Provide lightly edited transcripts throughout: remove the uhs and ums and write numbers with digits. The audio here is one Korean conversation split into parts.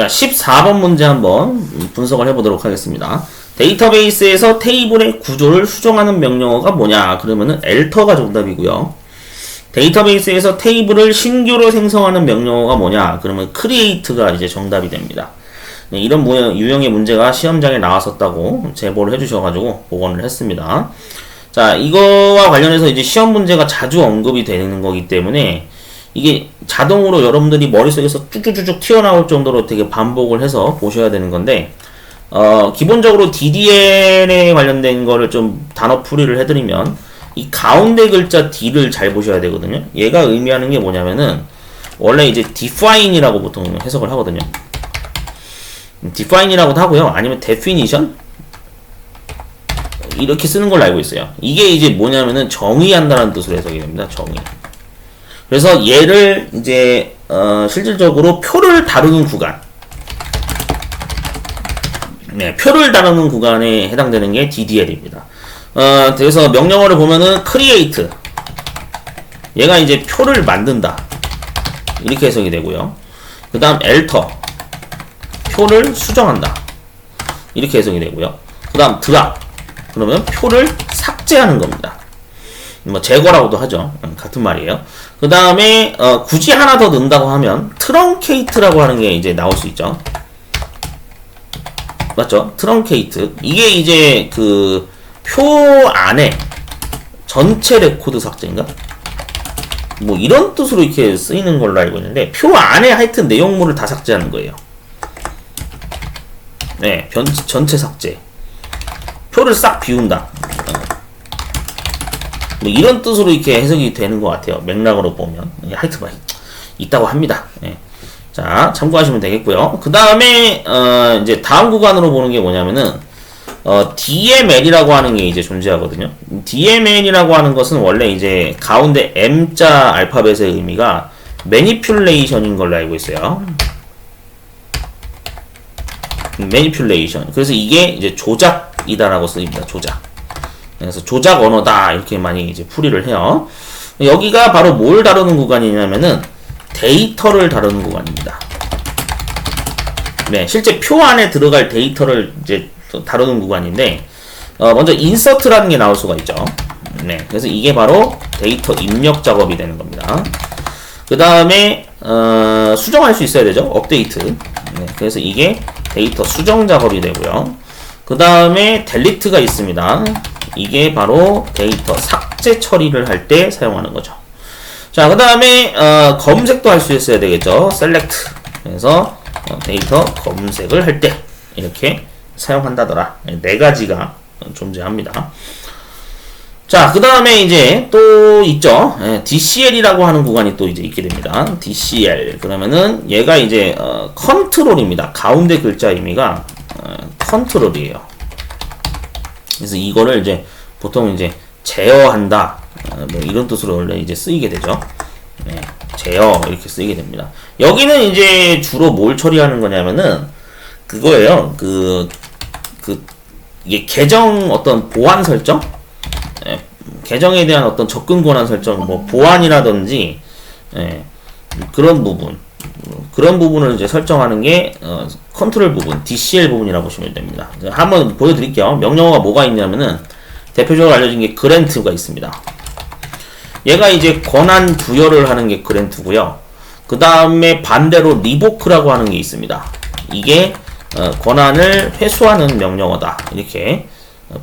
자, 14번 문제 한번 분석을 해보도록 하겠습니다. 데이터베이스에서 테이블의 구조를 수정하는 명령어가 뭐냐? 그러면은 alter가 정답이고요. 데이터베이스에서 테이블을 신규로 생성하는 명령어가 뭐냐? 그러면 create가 이제 정답이 됩니다. 네, 이런 유형의 문제가 시험장에 나왔었다고 제보를 해주셔가지고 복원을 했습니다. 자, 이거와 관련해서 이제 시험 문제가 자주 언급이 되는 거기 때문에 이게 자동으로 여러분들이 머릿속에서 쭉쭉쭉 튀어나올 정도로 되게 반복을 해서 보셔야 되는 건데, 기본적으로 DDL에 관련된 거를 좀 단어 풀이를 해드리면, 이 가운데 글자 D를 잘 보셔야 되거든요. 얘가 의미하는 게 뭐냐면은, 원래 이제 define이라고 보통 해석을 하거든요. define이라고도 하고요. 아니면 definition? 이렇게 쓰는 걸로 알고 있어요. 이게 이제 뭐냐면은 정의한다는 뜻으로 해석이 됩니다. 정의. 그래서 얘를 이제 실질적으로 표를 다루는 구간, 네, 표를 다루는 구간에 해당되는 게 DDL입니다. 그래서 명령어를 보면은 create, 얘가 이제 표를 만든다, 이렇게 해석이 되고요. 그 다음 alter, 표를 수정한다, 이렇게 해석이 되고요. 그 다음 drop, 그러면 표를 삭제하는 겁니다. 뭐 제거라고도 하죠. 같은 말이에요. 그 다음에 굳이 하나 더 넣는다고 하면 트렁케이트라고 하는 게 이제 나올 수 있죠. 맞죠? 트렁케이트. 이게 이제 그 표 안에 전체 레코드 삭제인가? 뭐 이런 뜻으로 이렇게 쓰이는 걸로 알고 있는데, 표 안에 하여튼 내용물을 다 삭제하는 거예요. 네, 전체 삭제. 표를 싹 비운다. 뭐 이런 뜻으로 이렇게 해석이 되는 것 같아요. 맥락으로 보면. 하여튼 뭐 있다고 합니다. 예. 자, 참고하시면 되겠고요. 그 다음에 이제 다음 구간으로 보는 게 뭐냐면은 DML이라고 하는 게 이제 존재하거든요. DML이라고 하는 것은 원래 이제 가운데 M자 알파벳의 의미가 manipulation인 걸로 알고 있어요. manipulation. 그래서 이게 이제 조작이다라고 쓰입니다. 조작. 그래서 조작 언어다, 이렇게 많이 이제 풀이를 해요. 여기가 바로 뭘 다루는 구간이냐면은 데이터를 다루는 구간입니다. 네, 실제 표 안에 들어갈 데이터를 이제 다루는 구간인데, 먼저 insert라는 게 나올 수가 있죠. 네, 그래서 이게 바로 데이터 입력 작업이 되는 겁니다. 그 다음에 수정할 수 있어야 되죠. 업데이트. 네, 그래서 이게 데이터 수정 작업이 되고요. 그 다음에 delete가 있습니다. 이게 바로 데이터 삭제 처리를 할 때 사용하는 거죠. 자, 그 다음에 검색도 할 수 있어야 되겠죠. select. 그래서 데이터 검색을 할 때 이렇게 사용한다더라. 네 가지가 존재합니다. 자, 그 다음에 이제 또 있죠. DCL이라고 하는 구간이 또 이제 있게 됩니다. DCL. 그러면은 얘가 이제 컨트롤입니다. 가운데 글자 의미가 컨트롤이에요. 그래서 이거를 이제 보통 이제 제어한다, 뭐 이런 뜻으로 원래 이제 쓰이게 되죠. 네, 제어 이렇게 쓰이게 됩니다. 여기는 이제 주로 뭘 처리하는 거냐면은 그거예요. 이게 계정 어떤 보안 설정, 계정에 대한 어떤 접근 권한 설정, 뭐 보안이라든지 그런 부분을 이제 설정하는 게 컨트롤 부분, DCL 부분이라고 보시면 됩니다. 한번 보여드릴게요. 명령어가 뭐가 있냐면은 대표적으로 알려진 게 그랜트가 있습니다. 얘가 이제 권한 부여를 하는 게 그랜트고요. 그 다음에 반대로 리보크라고 하는 게 있습니다. 이게 권한을 회수하는 명령어다, 이렇게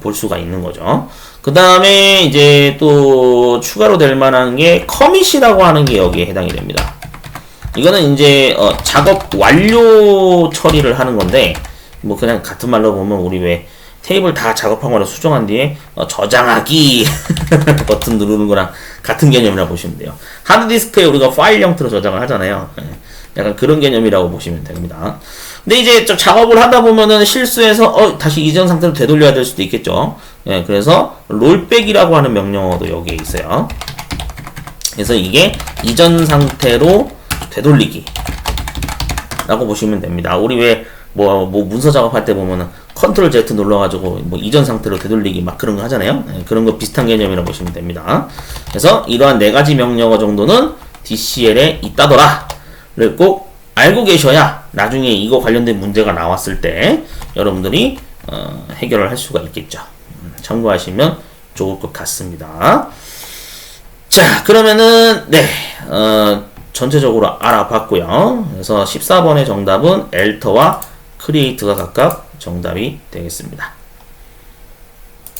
볼 수가 있는 거죠. 그 다음에 이제 또 추가로 될 만한 게 커밋이라고 하는 게 여기에 해당이 됩니다. 이거는 이제 작업 완료 처리를 하는 건데, 뭐 그냥 같은 말로 보면 우리 왜 테이블 다 작업한 거를 수정한 뒤에 저장하기 버튼 누르는 거랑 같은 개념이라고 보시면 돼요. 하드디스크에 우리가 파일 형태로 저장을 하잖아요. 약간 그런 개념이라고 보시면 됩니다. 근데 이제 좀 작업을 하다 보면은 실수해서 다시 이전 상태로 되돌려야 될 수도 있겠죠. 예, 그래서 롤백이라고 하는 명령어도 여기에 있어요. 그래서 이게 이전 상태로 되돌리기 라고 보시면 됩니다. 우리 왜 뭐 문서 작업할 때 보면은 컨트롤 Z 눌러가지고 뭐 이전 상태로 되돌리기 막 그런 거 하잖아요. 네, 그런 거 비슷한 개념이라고 보시면 됩니다. 그래서 이러한 네 가지 명령어 정도는 DCL에 있다더라를 꼭 알고 계셔야 나중에 이거 관련된 문제가 나왔을 때 여러분들이 해결을 할 수가 있겠죠. 참고하시면 좋을 것 같습니다. 자, 그러면은 전체적으로 알아봤고요. 그래서 14번의 정답은 엘터와 크리에이트가 각각 정답이 되겠습니다.